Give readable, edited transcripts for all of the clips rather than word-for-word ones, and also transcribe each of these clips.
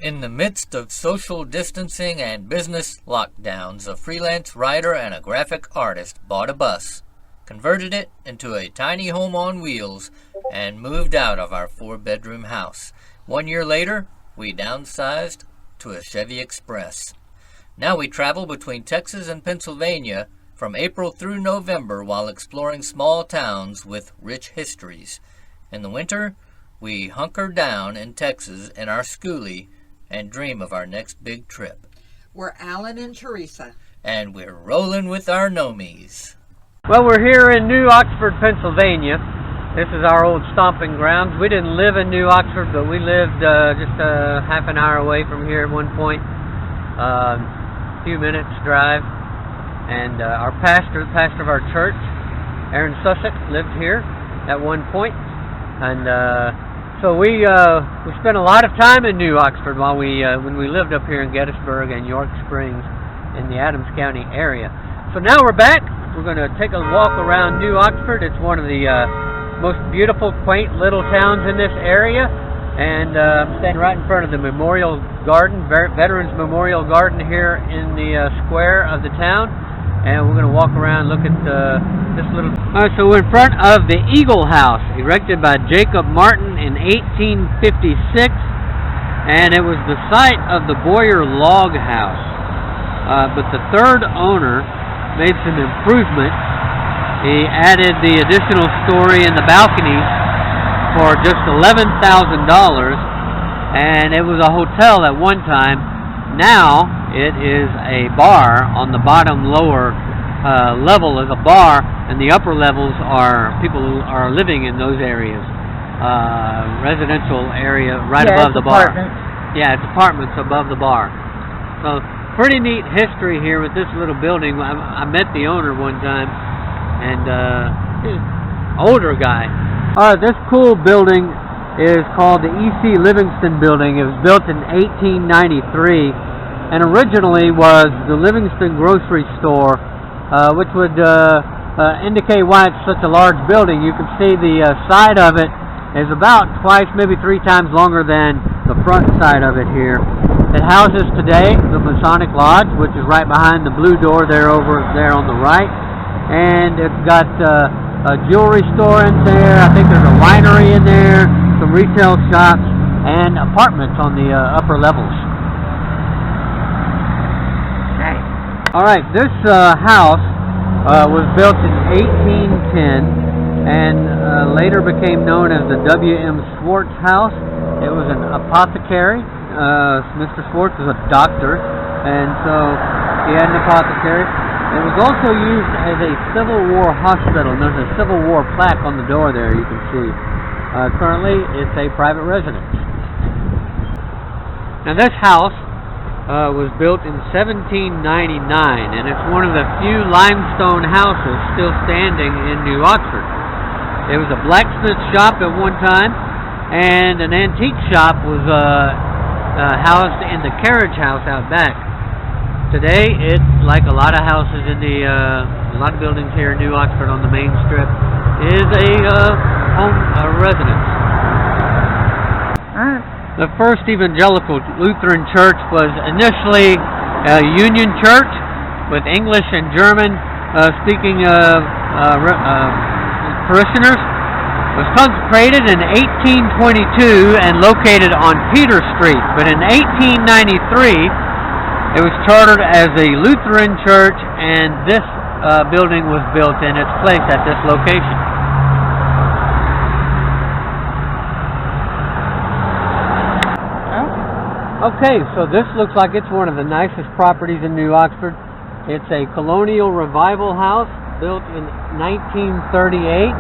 In the midst of social distancing and business lockdowns, a freelance writer and a graphic artist bought a bus, converted it into a tiny home on wheels, and moved out of our 4-bedroom house. 1 year later, we downsized to a Chevy Express. Now we travel between Texas and Pennsylvania from April through November while exploring small towns with rich histories. In the winter, we hunker down in Texas in our schoolie and dream of our next big trip. We're Allen and Theresa. And we're rolling with our gnomies. Well, we're here in New Oxford, Pennsylvania. This is our old stomping grounds. We didn't live in New Oxford, but we lived just a half an hour away from here at one point. A few minutes drive. And our pastor, the pastor of our church, Aaron Sussex, lived here at one point. And so we spent a lot of time in New Oxford while when we lived up here in Gettysburg and York Springs in the Adams County area. So now we're back. We're going to take a walk around New Oxford. It's one of the most beautiful, quaint little towns in this area. And I'm standing right in front of the Memorial Garden, Veterans Memorial Garden here in the square of the town. And we're going to walk around and look at this little... All right, so we're in front of the Eagle House, erected by Jacob Martin in 1856. And it was the site of the Boyer Log House. But the third owner made some improvements. He added the additional story and the balconies for just $11,000. And it was a hotel at one time. Now it is a bar. On the bottom lower level is a bar, and the upper levels are people who are living in those areas. Residential area right above the bar. Yeah, it's apartments above the bar. So pretty neat history here with this little building. I met the owner one time, and he's an older guy. This cool building is called the C Livingston Building. It was built in 1893 and originally was the Livingston Grocery Store, which would indicate why it's such a large building. You can see the side of it is about twice, maybe 3 times longer than the front side of it here. It houses today the Masonic Lodge, which is right behind the blue door there over there on the right. And it's got a jewelry store in there. I think there's a winery in there, some retail shops, and apartments on the upper levels. Okay. All right, this house was built in 1810 and later became known as the W.M. Swartz House. It was an apothecary. Mr. Swartz was a doctor, and so he had an apothecary. It was also used as a Civil War hospital, and there's a Civil War plaque on the door there you can see. Currently, it's a private residence. Now this house was built in 1799, and it's one of the few limestone houses still standing in New Oxford. It was a blacksmith shop at one time, and an antique shop was housed in the carriage house out back. Today, it, like a lot of houses in a lot of buildings here in New Oxford on the main strip, is a residence. The first evangelical Lutheran church was initially a Union church with English and German speaking parishioners. It was consecrated in 1822 and located on Peter Street, but in 1893 it was chartered as a Lutheran church, and this building was built in its place at this location. Okay, so this looks like it's one of the nicest properties in New Oxford. It's a colonial revival house built in 1938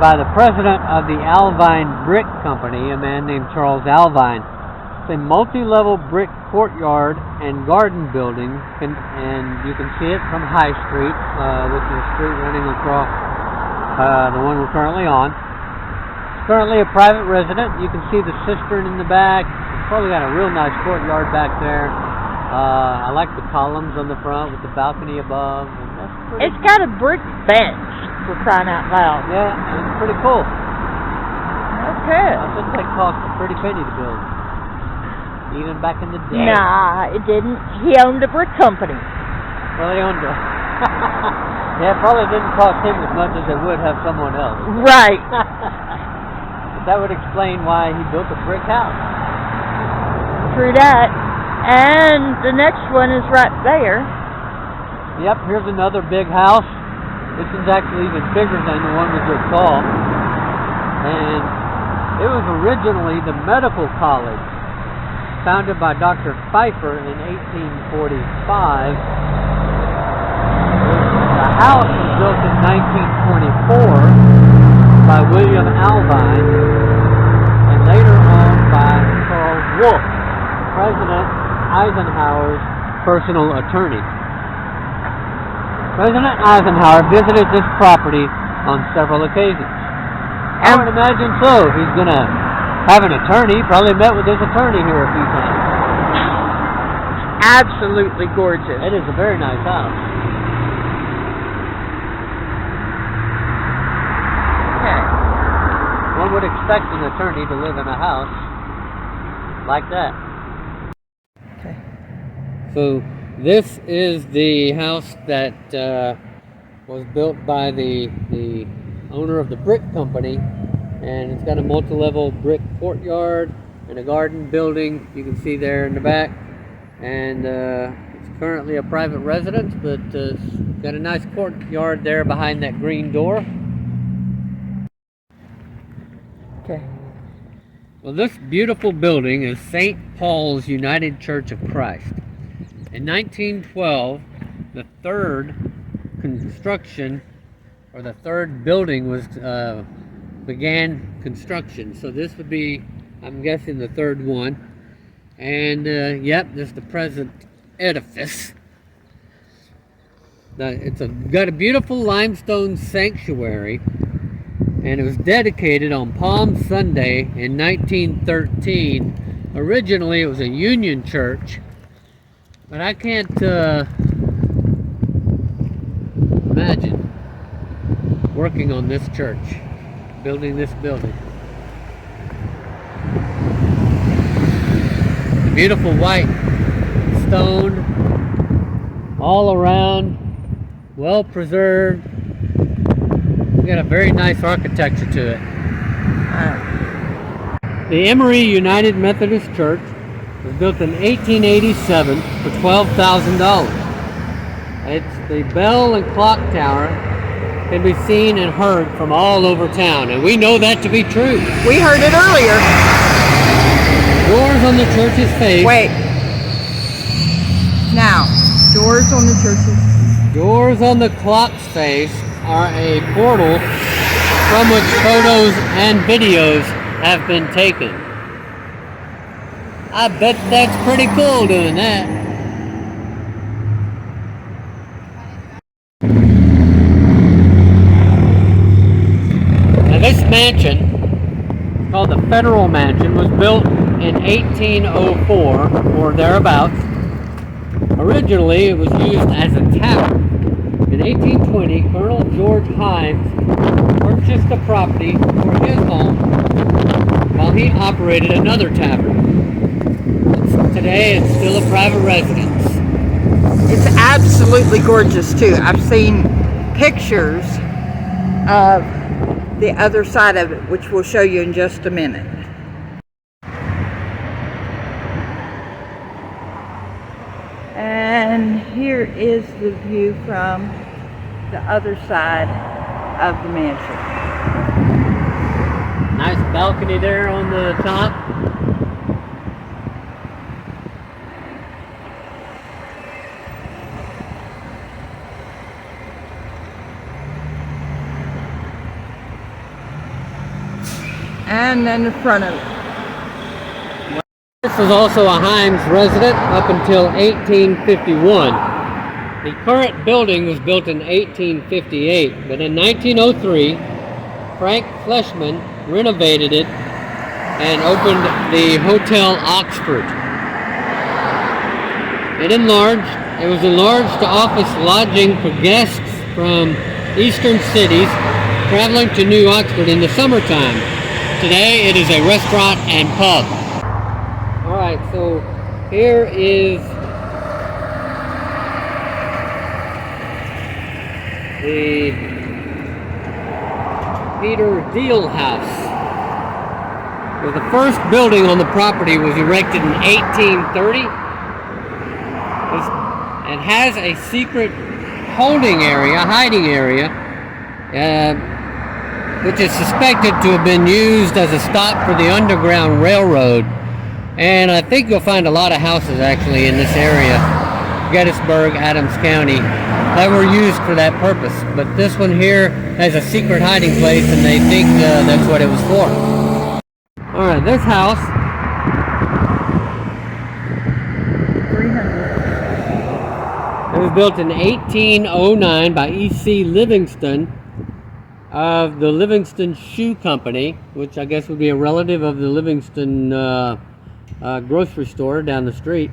by the president of the Alvine Brick Company, a man named Charles Alvine. It's a multi-level brick courtyard and garden building, and you can see it from High Street, which is a street running across the one we're currently on. It's currently a private residence. You can see the cistern in the back. It's probably got a real nice courtyard back there. I like the columns on the front with the balcony above. And that's pretty... It's got a brick bench, for crying out loud. Yeah, it's pretty cool. Okay. I think they cost a pretty penny to build. even back in the day. Nah, it didn't. He owned a brick company. Well, they owned it. Yeah, it probably didn't cost him as much as it would have someone else. Right. But that would explain why he built a brick house. True that. And the next one is right there. Yep, here's another big house. This one's actually even bigger than the one we just saw. And it was originally the medical college, founded by Dr. Pfeiffer in 1845. The house was built in 1924 by William Alvine, and later owned by Charles Wolfe, President Eisenhower's personal attorney. President Eisenhower visited this property on several occasions. I would imagine so. If he's going to have an attorney, probably met with his attorney here a few times. Absolutely gorgeous. It is a very nice house. Okay. One would expect an attorney to live in a house like that. Okay. So this is the house that was built by the owner of the brick company, and it's got a multi-level brick courtyard and a garden building you can see there in the back, and it's currently a private residence, but it's got a nice courtyard there behind that green door. Okay. Well, this beautiful building is St. Paul's United Church of Christ. In 1912, the third construction, or the third building was began construction. So this would be, I'm guessing, the third one. And yep, this is the present edifice. It's got a beautiful limestone sanctuary, and it was dedicated on Palm Sunday in 1913. Originally, it was a Union church, but I can't imagine working on this church, building this building. The beautiful white stone all around, well preserved. It's got a very nice architecture to it. The Emory United Methodist Church was built in 1887 for $12,000. It's the bell and clock tower can be seen and heard from all over town, and we know that to be true. We heard it earlier. Doors on the church's face. Wait. Now, doors on the church's. Doors on the clock's face are a portal from which photos and videos have been taken. I bet that's pretty cool doing that. Now this mansion, called the Federal Mansion, was built in 1804 or thereabouts. Originally it was used as a tavern. In 1820, Colonel George Himes purchased the property for his home while he operated another tavern. Today it's still a private residence. It's absolutely gorgeous too. I've seen pictures of the other side of it, which we'll show you in just a minute. And here is the view from the other side of the mansion. Nice balcony there on the top. And then the front of it. This was also a Himes resident up until 1851. The current building was built in 1858, but in 1903, Frank Fleshman renovated it and opened the Hotel Oxford. It was enlarged to office lodging for guests from eastern cities traveling to New Oxford in the summertime. Today it is a restaurant and pub. Alright, so here is the Peter Deal House. Well, the first building on the property was erected in 1830. It has a secret holding area, hiding area, which is suspected to have been used as a stop for the Underground Railroad. And I think you'll find a lot of houses actually in this area, Gettysburg, Adams County, that were used for that purpose. But this one here has a secret hiding place, and they think that's what it was for. Alright, this house 300. It was built in 1809 by C Livingston of the Livingston Shoe Company, which I guess would be a relative of the Livingston grocery store down the street.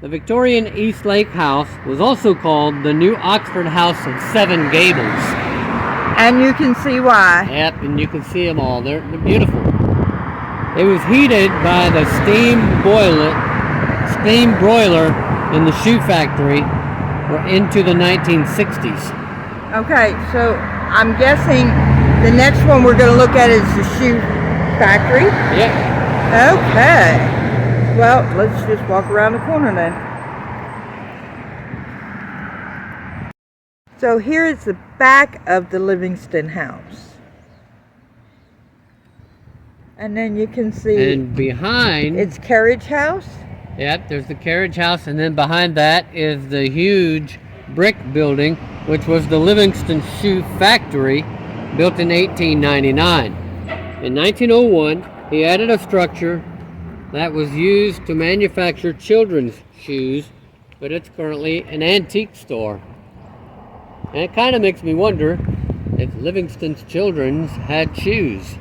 The Victorian East Lake House was also called the New Oxford House of Seven Gables. And you can see why. Yep, and you can see them all. They're beautiful. It was heated by the steam broiler in the shoe factory into the 1960s. Okay, so I'm guessing the next one we're going to look at is the shoe factory. Yep. Okay. Well, let's just walk around the corner then. So here is the back of the Livingston house. And then you can see And behind it's carriage house. Yep, there's the carriage house, and then behind that is the huge brick building, which was the Livingston Shoe Factory, built in 1899. In 1901, he added a structure that was used to manufacture children's shoes, but it's currently an antique store. And it kind of makes me wonder if Livingston's children had shoes.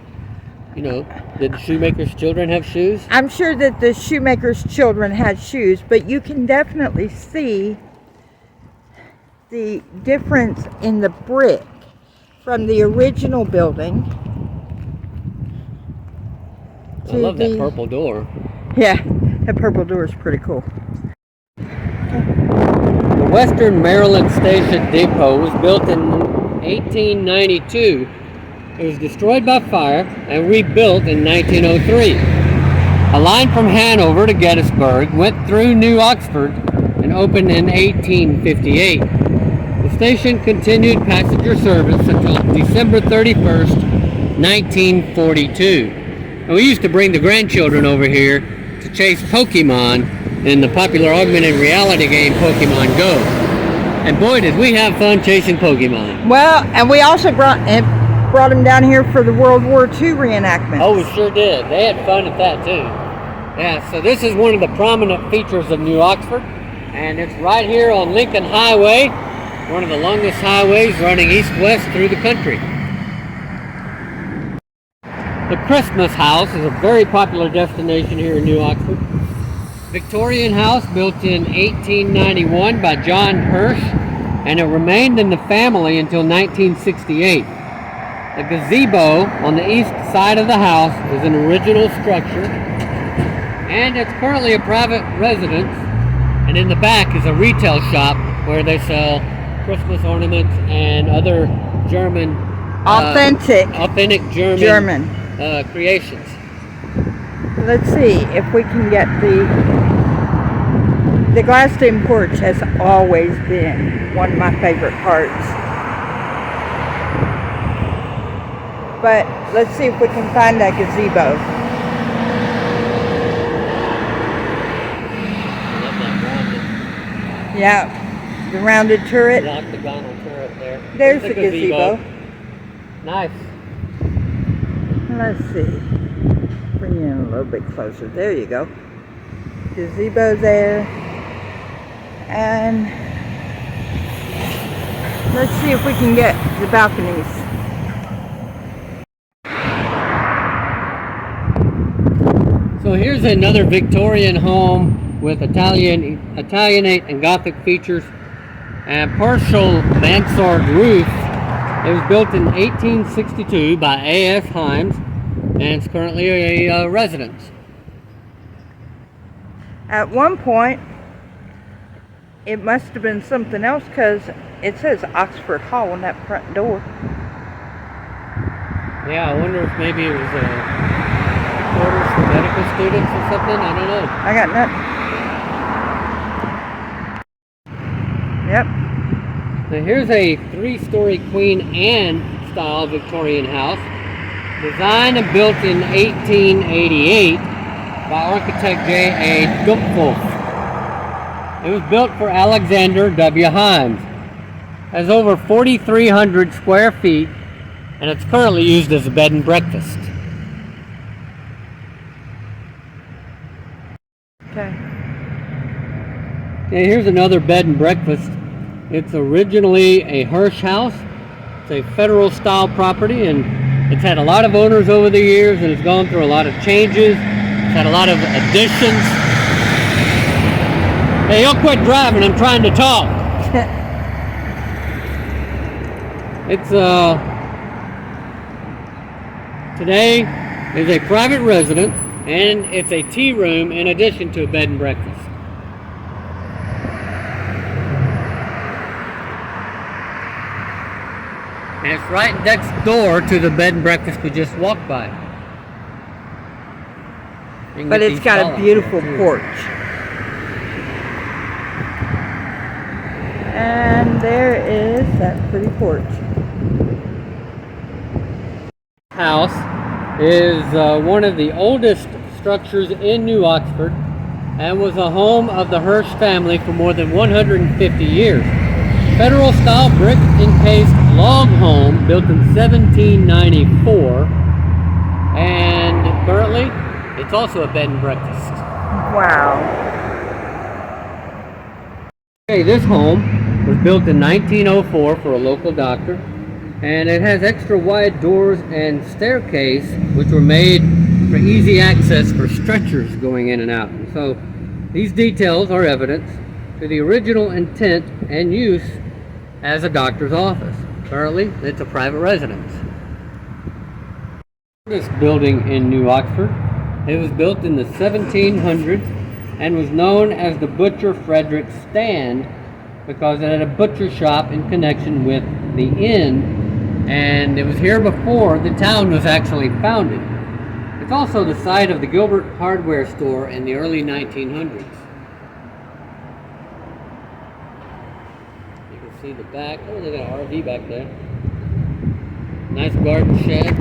You know, did the shoemaker's children have shoes? I'm sure that the shoemaker's children had shoes, but you can definitely see the difference in the brick from the original building. I love that purple door. Yeah, that purple door is pretty cool. The Western Maryland Station Depot was built in 1892. It was destroyed by fire and rebuilt in 1903. A line from Hanover to Gettysburg went through New Oxford and opened in 1858. The station continued passenger service until December 31st, 1942. And we used to bring the grandchildren over here to chase Pokemon in the popular augmented reality game Pokemon Go. And boy, did we have fun chasing Pokemon. Well, and we also brought them down here for the World War II reenactment. Oh, we sure did. They had fun at that too. Yeah, so this is one of the prominent features of New Oxford, and it's right here on Lincoln Highway, one of the longest highways running east-west through the country. The Christmas House is a very popular destination here in New Oxford. Victorian house built in 1891 by John Hirsch, and it remained in the family until 1968. The gazebo on the east side of the house is an original structure, and it's currently a private residence, and in the back is a retail shop where they sell Christmas ornaments and other German authentic German creations. Let's see if we can get the glassed-in porch. Has always been one of my favorite parts. But let's see if we can find that gazebo. Yeah, the rounded turret. The octagonal turret there. There's the gazebo. Nice. Let's see. Bring you in a little bit closer. There you go. Gazebo there. And let's see if we can get the balconies. So here's another Victorian home with Italianate and Gothic features and partial mansard roof. It was built in 1862 by A.S. Himes, and it's currently a residence. At one point, it must have been something else because it says Oxford Hall on that front door. Yeah, I wonder if maybe it was quarters for medical students or something. I don't know. I got nothing. Yep. Now here's a 3-story Queen Anne style Victorian house, designed and built in 1888 by architect J.A. Dupfolf. It was built for Alexander W. Himes. Has over 4,300 square feet, and it's currently used as a bed and breakfast. Okay. Okay, here's another bed and breakfast. It's originally a Hirsch house. It's a federal style property, and it's had a lot of owners over the years, and it's gone through a lot of changes. It's had a lot of additions. Hey, you'll quit driving, I'm trying to talk. It's today is a private residence, and it's a tea room in addition to a bed and breakfast. And it's right next door to the bed and breakfast we just walked by. But it's got a beautiful porch. And there is that pretty porch. House is one of the oldest structures in New Oxford and was a home of the Hirsch family for more than 150 years. Federal style brick encased log home built in 1794, and currently it's also a bed and breakfast. Wow. Okay, this home was built in 1904 for a local doctor, and it has extra wide doors and staircase which were made for easy access for stretchers going in and out. So these details are evidence to the original intent and use as a doctor's office. Currently, it's a private residence. This building in New Oxford, it was built in the 1700s and was known as the Butcher Frederick Stand because it had a butcher shop in connection with the inn, and it was here before the town was actually founded. It's also the site of the Gilbert hardware store in the early 1900s. You can see the back. Oh, they got an RV back there. Nice garden shed.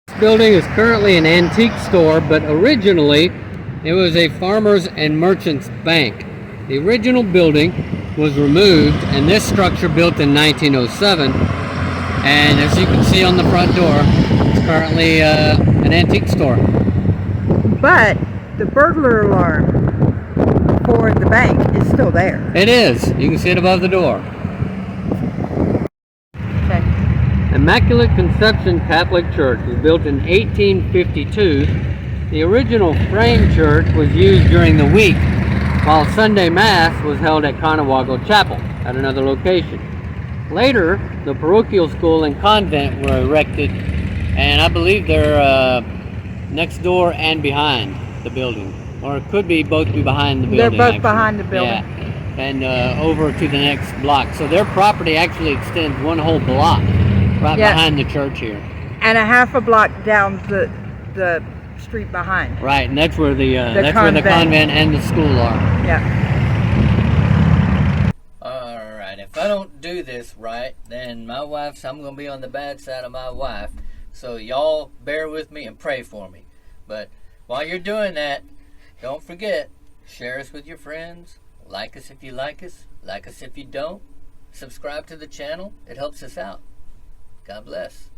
This building is currently an antique store, but originally it was a farmers and merchants bank. The original building was removed, and this structure built in 1907. And as you can see on the front door, it's currently an antique store. But the burglar alarm for the bank is still there. It is. You can see it above the door. Okay. Immaculate Conception Catholic Church was built in 1852. The original frame church was used during the week, while Sunday Mass was held at Conewago Chapel at another location. Later, the parochial school and convent were erected, and I believe they're next door and behind the building. Or it could be both be behind the building. They're both behind the building. Yeah, and over to the next block. So their property actually extends one whole block right behind the church here. And a half a block down the street behind. Right, and that's where the convent. where the convent and the school are. Yeah. Alright, if I don't do this right, then I'm going to be on the bad side of my wife. So y'all bear with me and pray for me. But while you're doing that, don't forget, share us with your friends, like us if you like us if you don't, subscribe to the channel, it helps us out. God bless.